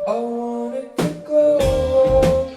I wanted to glow all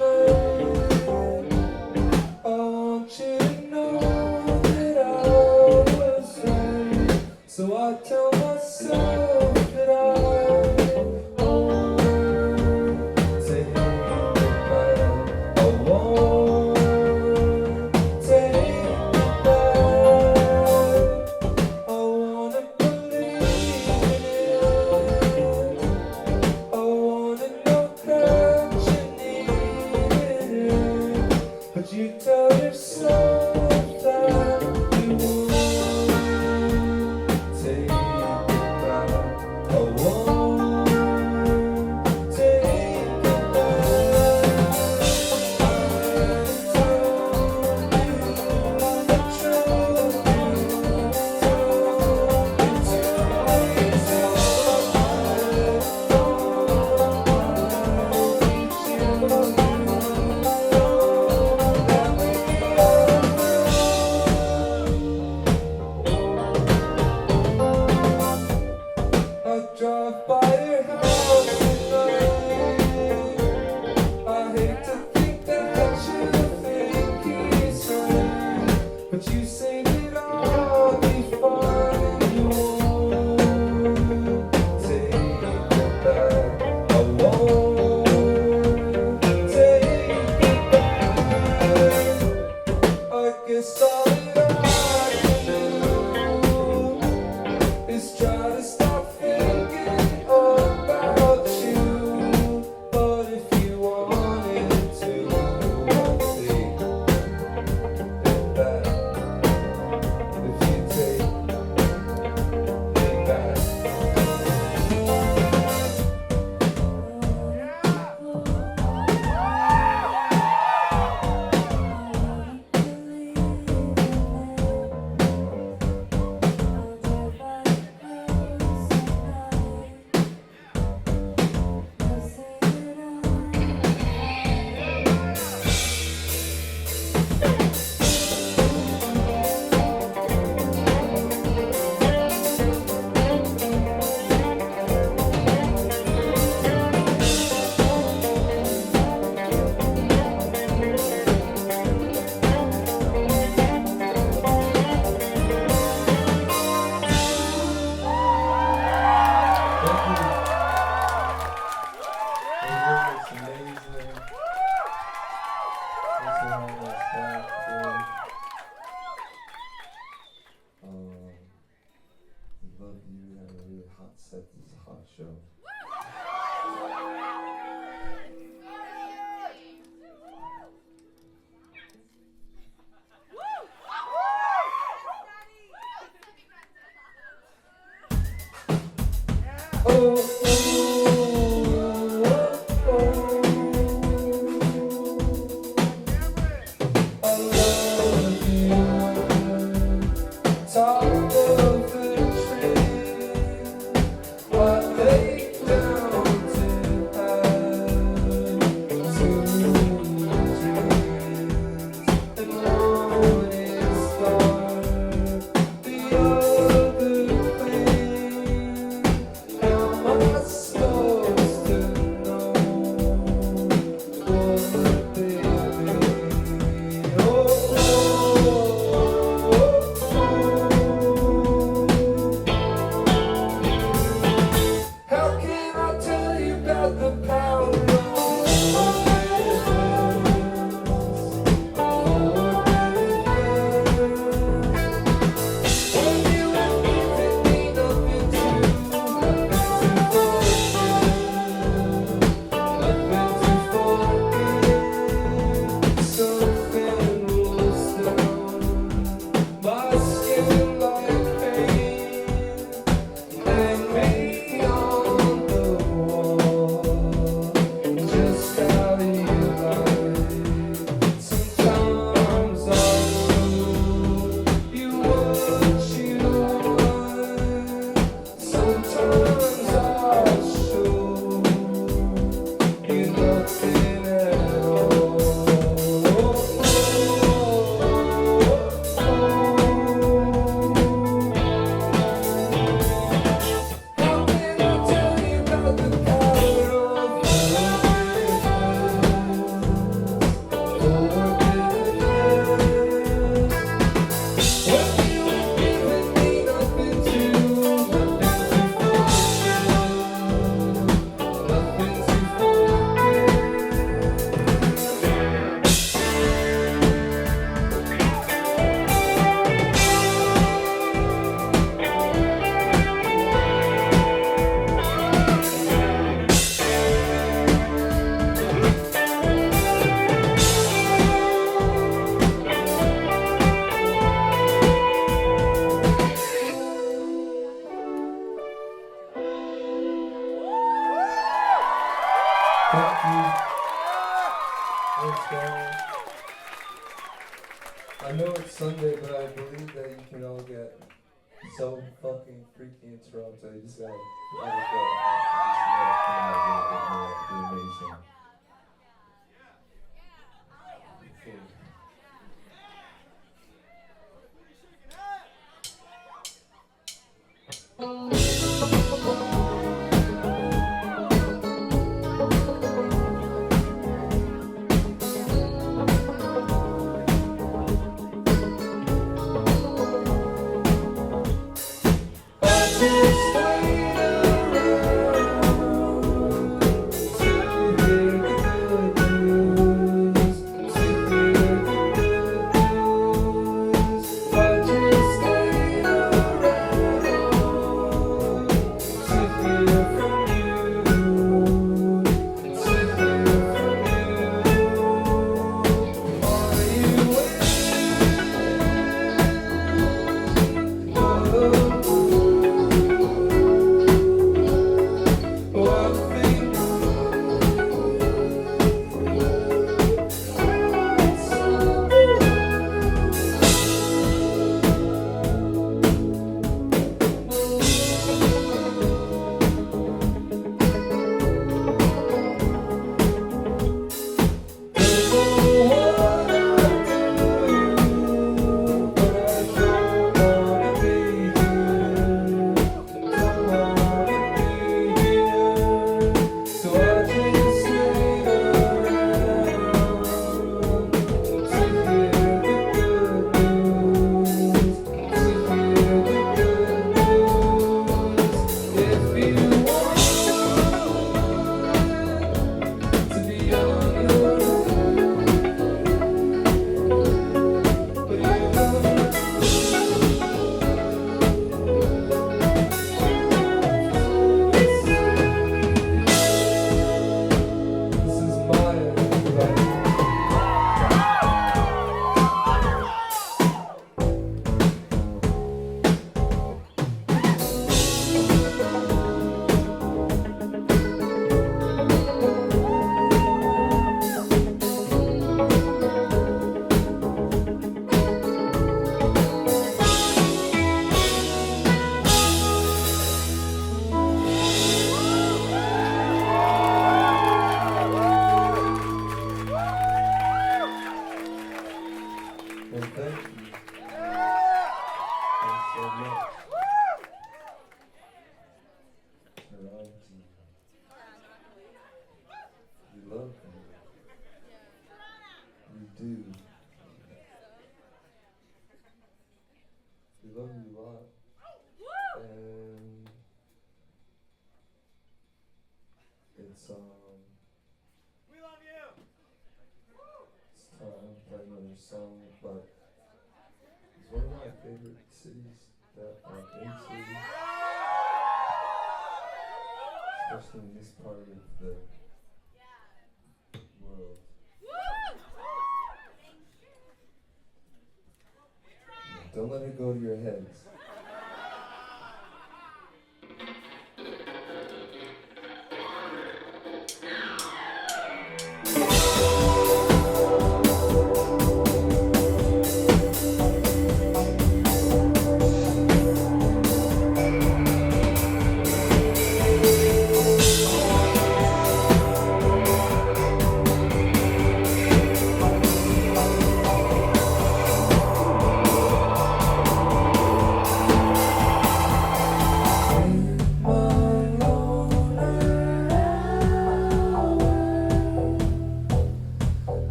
Thanks, man. I know it's Sunday, but I believe that you can all get so fucking freaky in Toronto. You just gotta let it go. Just let it come out a little bit more. It'd be amazing. Cool. And thank you. Thanks so much. Toronto. We love them. We do. We love you a lot. And it's We love you. it's time to play another song, but it's one of my favorite cities that I'm into, especially in this part of the world. Don't let it go to your heads.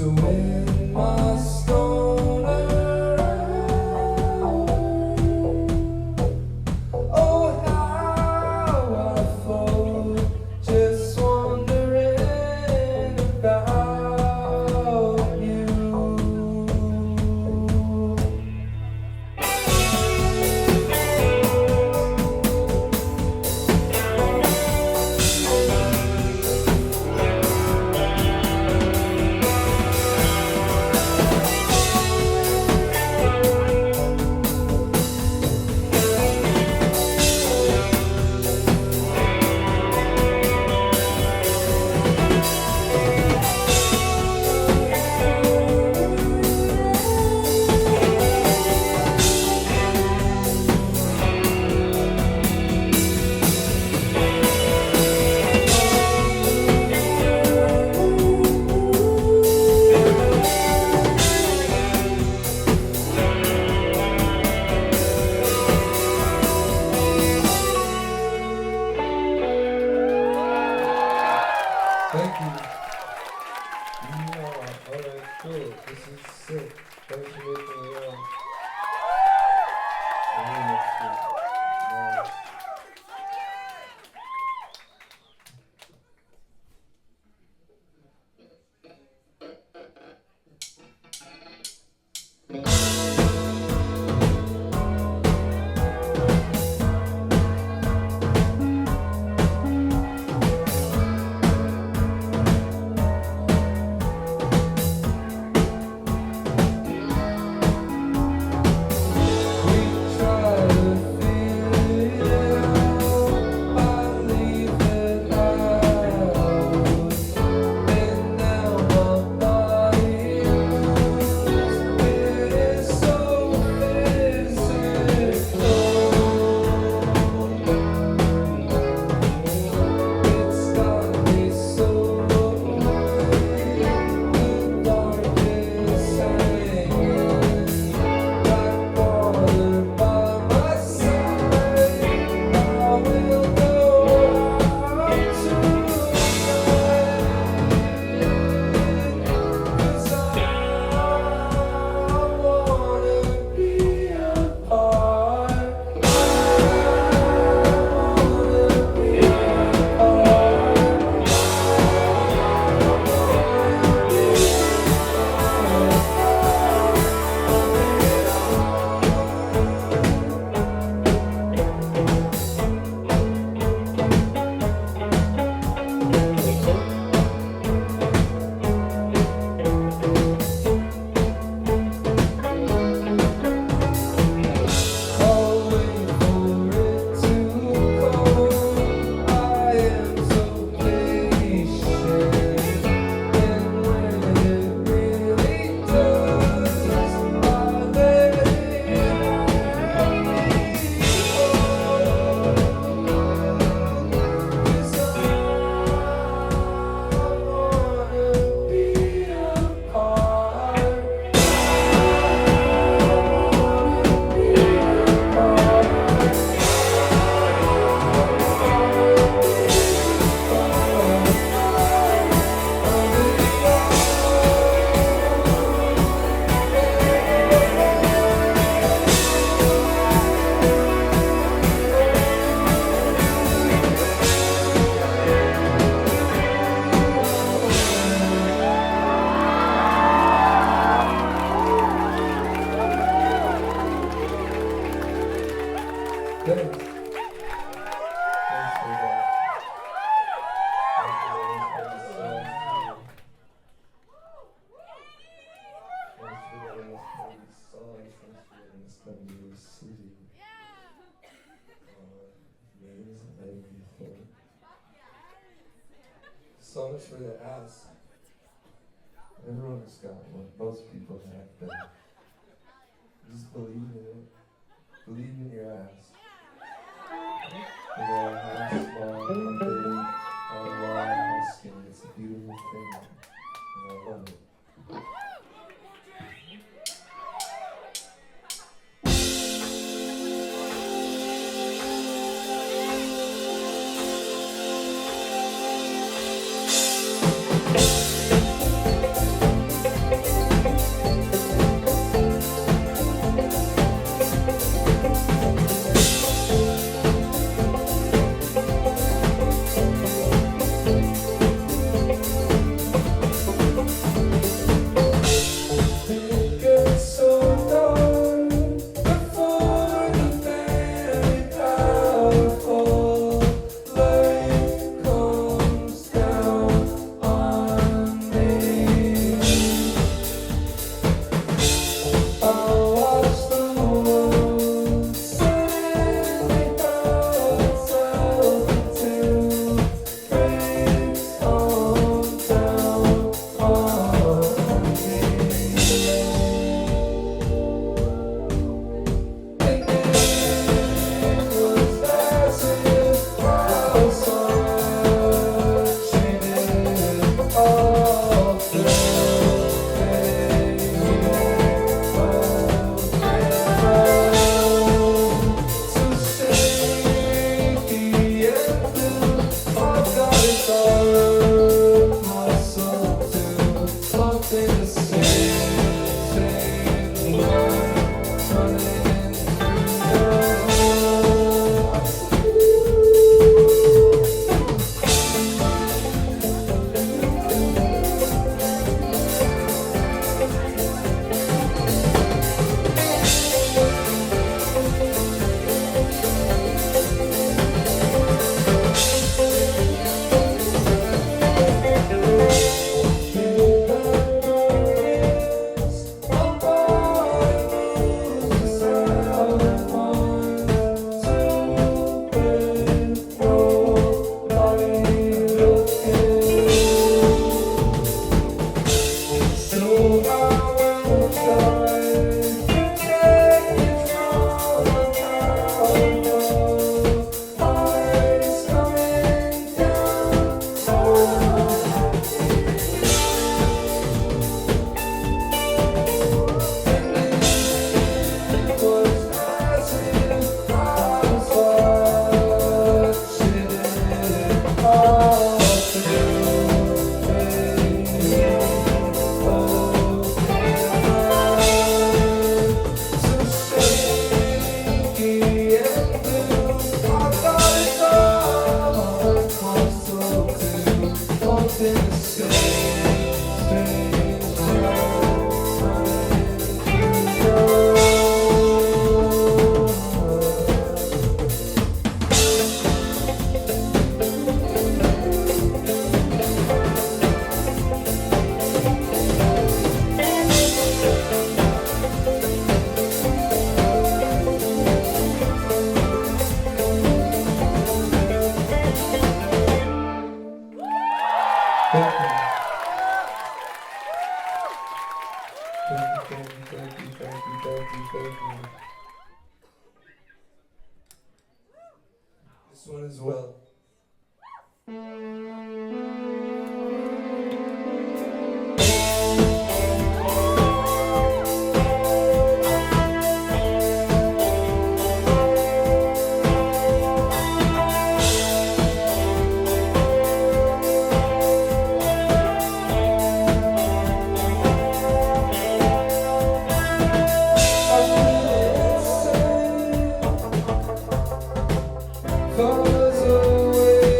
So in my stoner oh how I float, just wondering about you. Thank you. Alright, cool. This is sick. Thanks for making me on. Nice. Thanks. Thanks for that. Songs for the ass. Everyone's got one. Most people have them. Just believe in it. Believe in your ass. No matter how small, how big, how wide, how skinny, it's a beautiful thing. And I love it. sing the same line, running Thank you. This one as well. Falls away.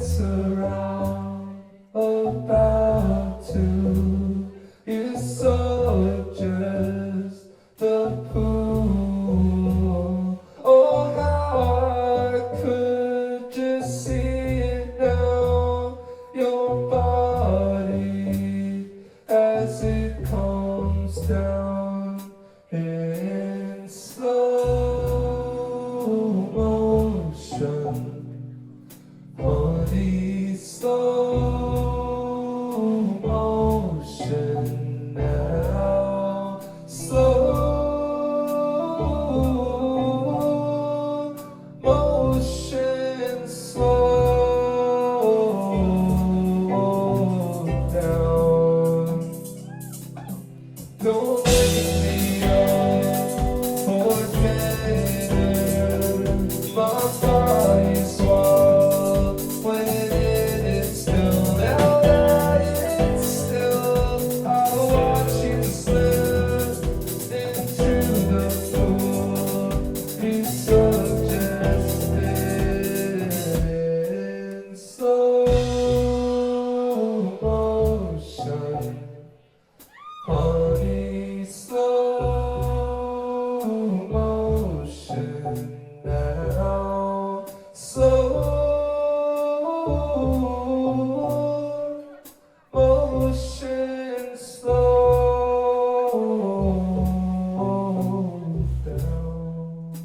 it's around about to. You saw just the pool. Oh, how I could just see it now. Your body as it comes down in slow motion. Honey, slow motion now. Slow motion, slow down. Don't wake me up for dinner. My body's wild when it is still. Now that it's still, I'll watch you slip into the pool you suggested in slow motion. Honey, slow motion now. Slow motion, slow down.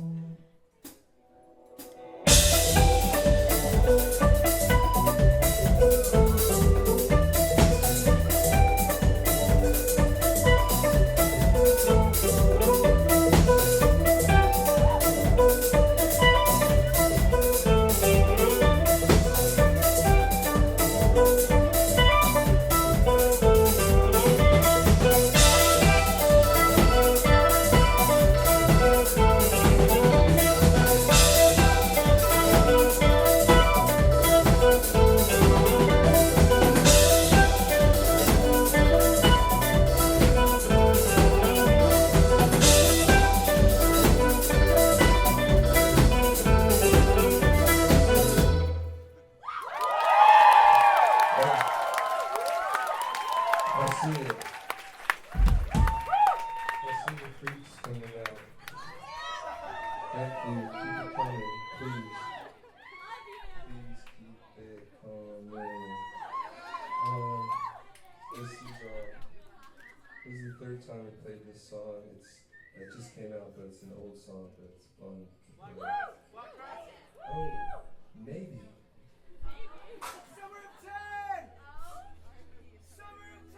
I see it. I see the freaks coming out. Thank you. Keep it coming, please. Please keep it coming. This is the third time we played this song. It just came out, but it's an old song, but it's fun. Oh, maybe. Summer of 10! Summer of 10.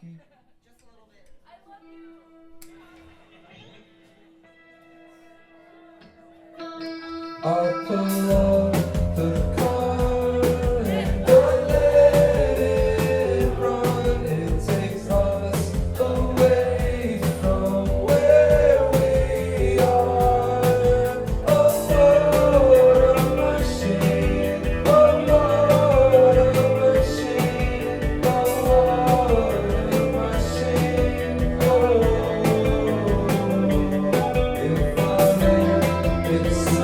key? I pull up the car and I let it run. It takes us away from where we are. A motor machine, a motor machine, a motor machine. Oh, if I let it so.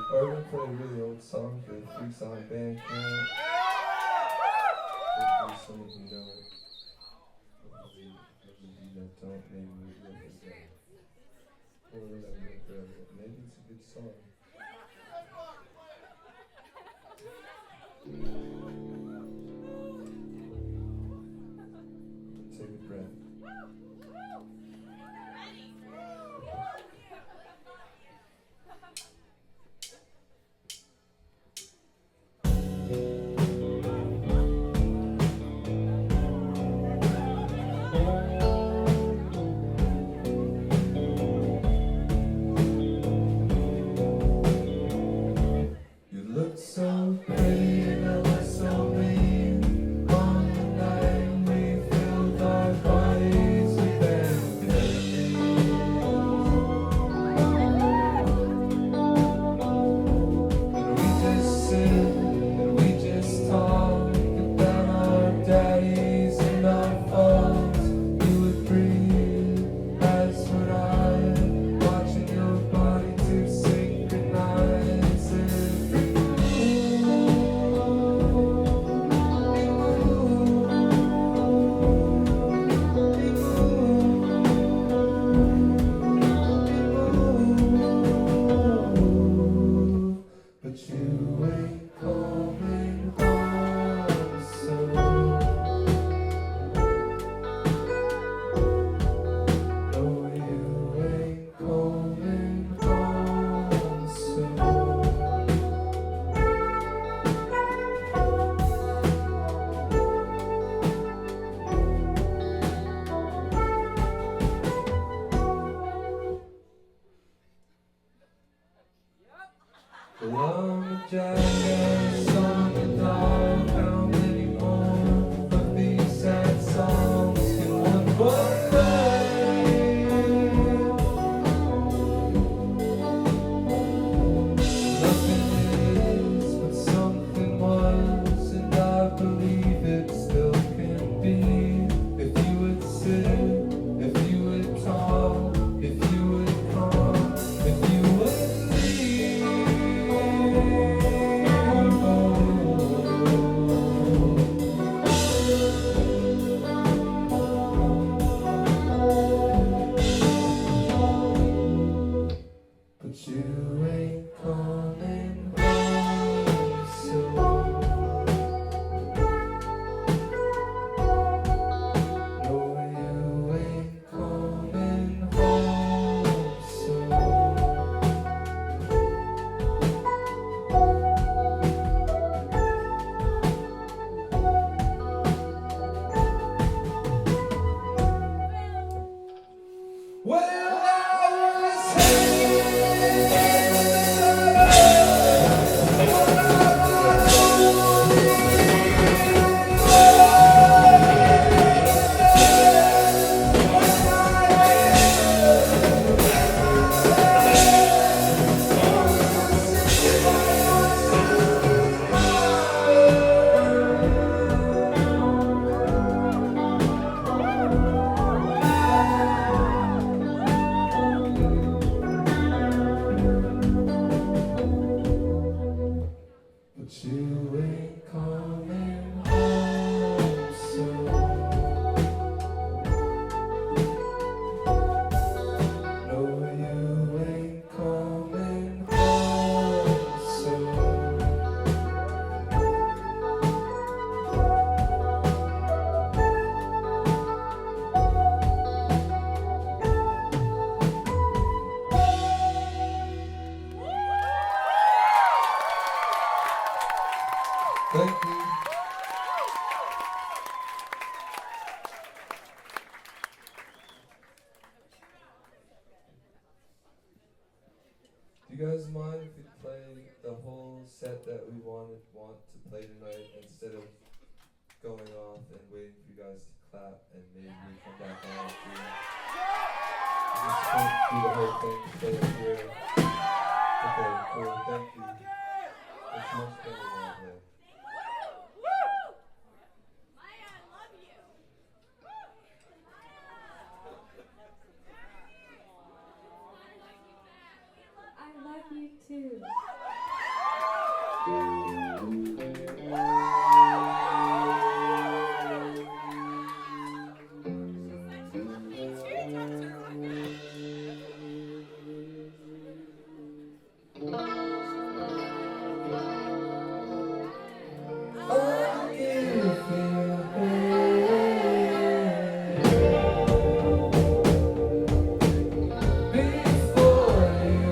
Or we're gonna play a really old song for the Freaks on Bandcamp. Hopefully some of you know it. Hopefully those of you that don't, maybe we'll look at that. Or whatever, maybe it's a good song. Take a breath. So pretty and I was so mean. On the night we filled our bodies with amphetamines. And we just sit and we just talk about our daddies and our faults. You would breathe, as would I, watching your body to synchronize it. But you ain't coming home soon. No, you ain't coming home soon. Well, I'm a jackass on the dog. How many more of these sad songs can one play? Nothing is, but something was, and I believe it still can be. If but you ain't coming home soon. No, you ain't coming home soon. Well, I was but you ain't coming home soon. No, you ain't coming home soon. Thank you. Do you guys mind if we play the whole set that we want to play tonight instead of going off and waiting for you guys to clap and maybe we come back on to do the whole thing, play it here. Okay, cool, thank you. It's much better that way. I love you too. I'll give you before you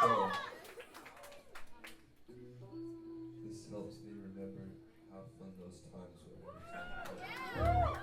So, this helps me remember how fun those times were every time.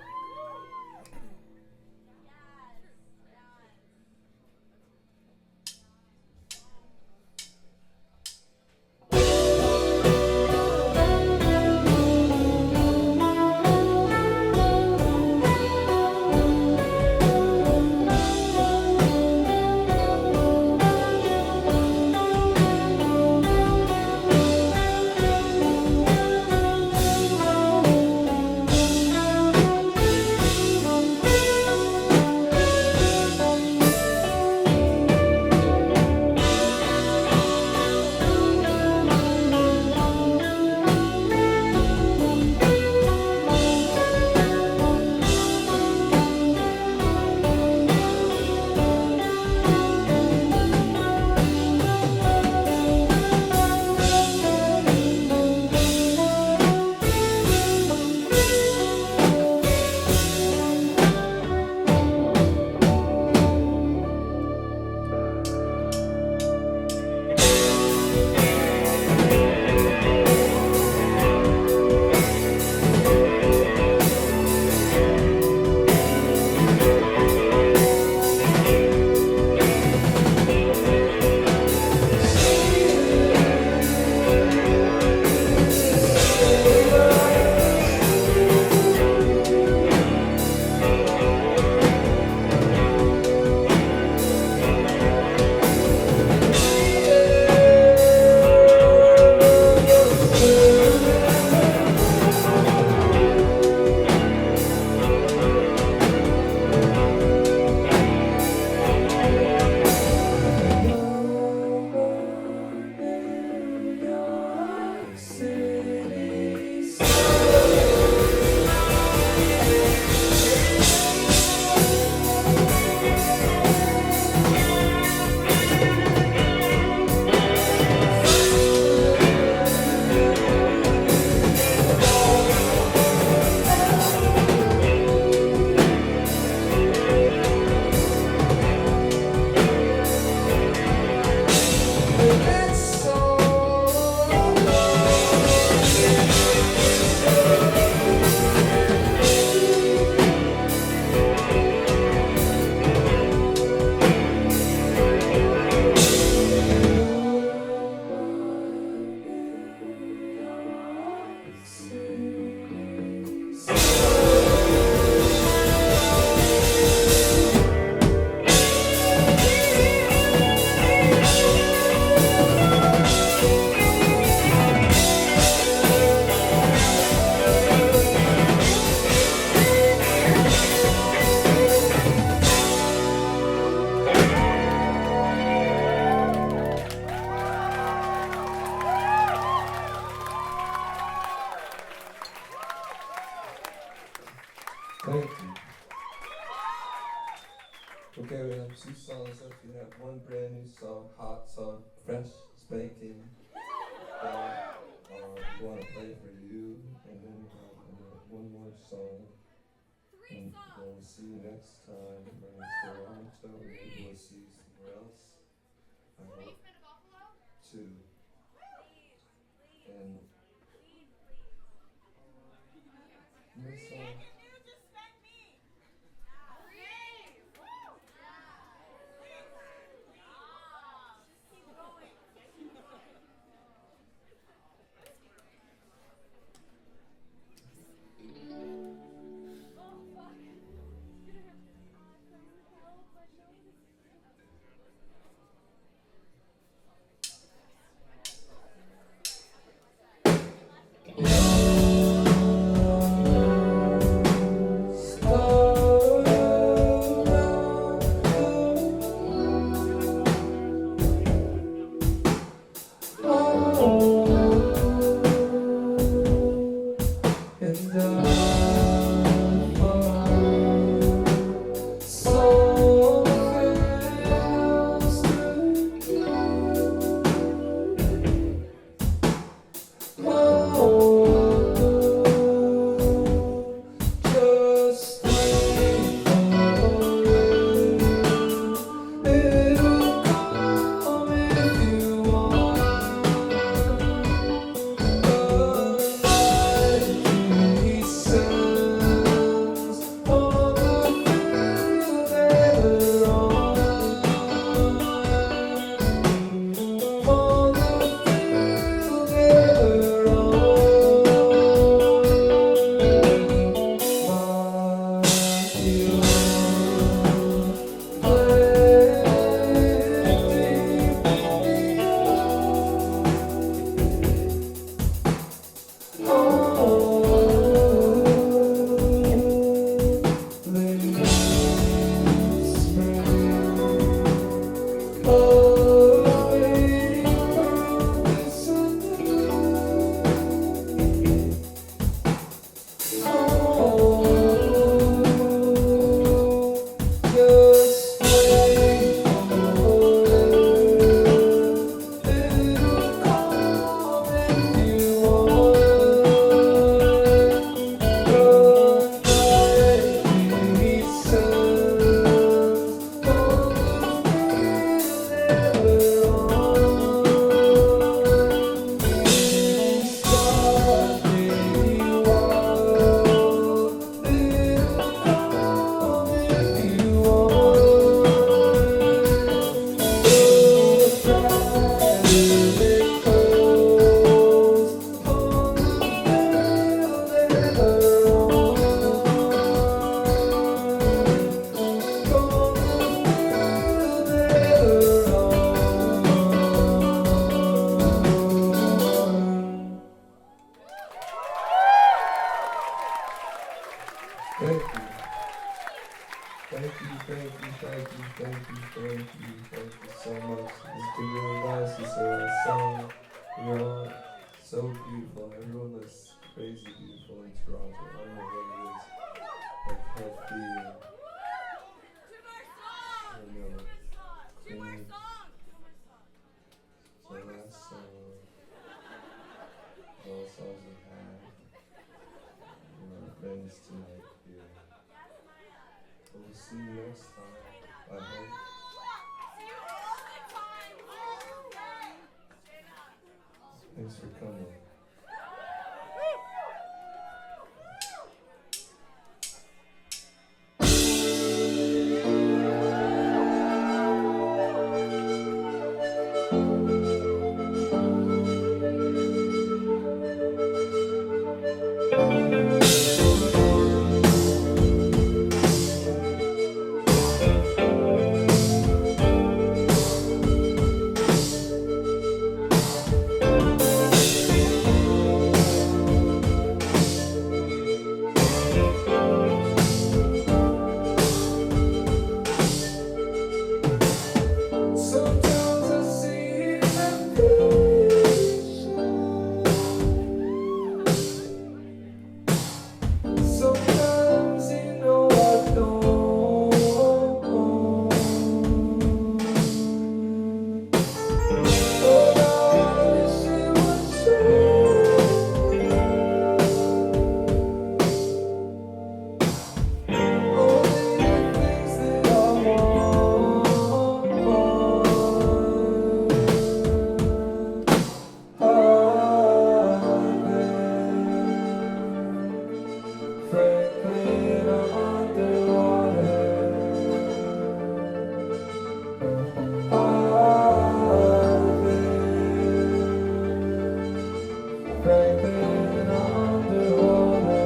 Thank you. Okay, we have 2 songs left. We have one brand new song, hot song, fresh, spanking. We want to play for you, and then one more song. And we'll see you next time. We're in Toronto. Maybe we'll see you somewhere else. I hope. 2. And this song. It's been really nice to say that song. You're all so beautiful. Everyone looks crazy beautiful in Toronto. I don't know what it is. Like healthy and I don't know, clean. So last song, all songs we have. Our friends tonight here. We'll see you next time. I hope. Thanks for coming. Sometimes I see my vision. Sometimes you know I don't. But I wish it was true. Only the things that I want. Franklin underwater. Franklin underwater.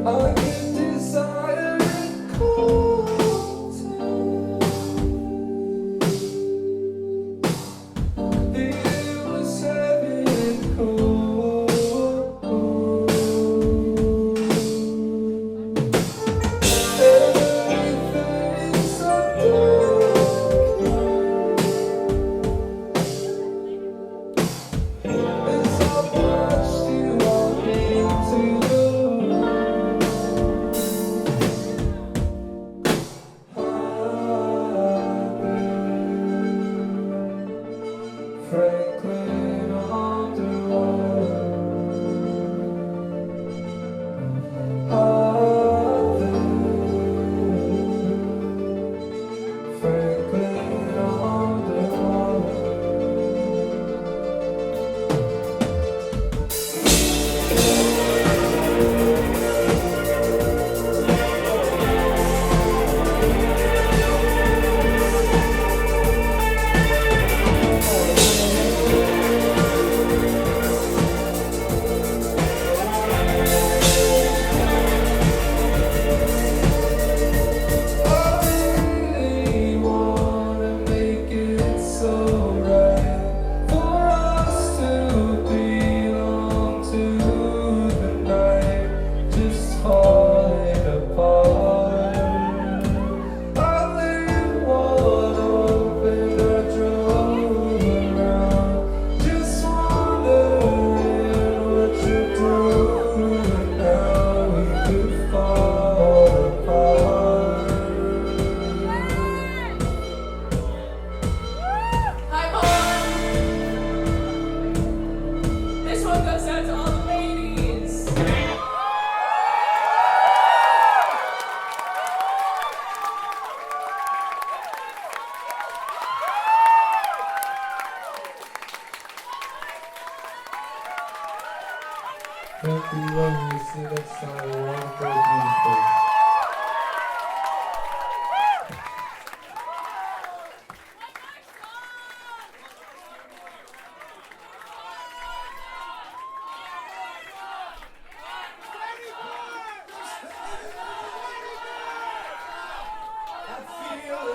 I get desire and cold. The air was heavy and cold. Everything's so dark as I watched you walk into the Franklin underwater. Franklin underwater. I really wanna make it so right for us to belong to the night, just falling apart. I leave one open, I drove around, just wondering what you're doing now. We could fall apart. Hi, Mom. This one goes out to all the ladies. Thank you, love you. See you next time. Wonderful, beautiful.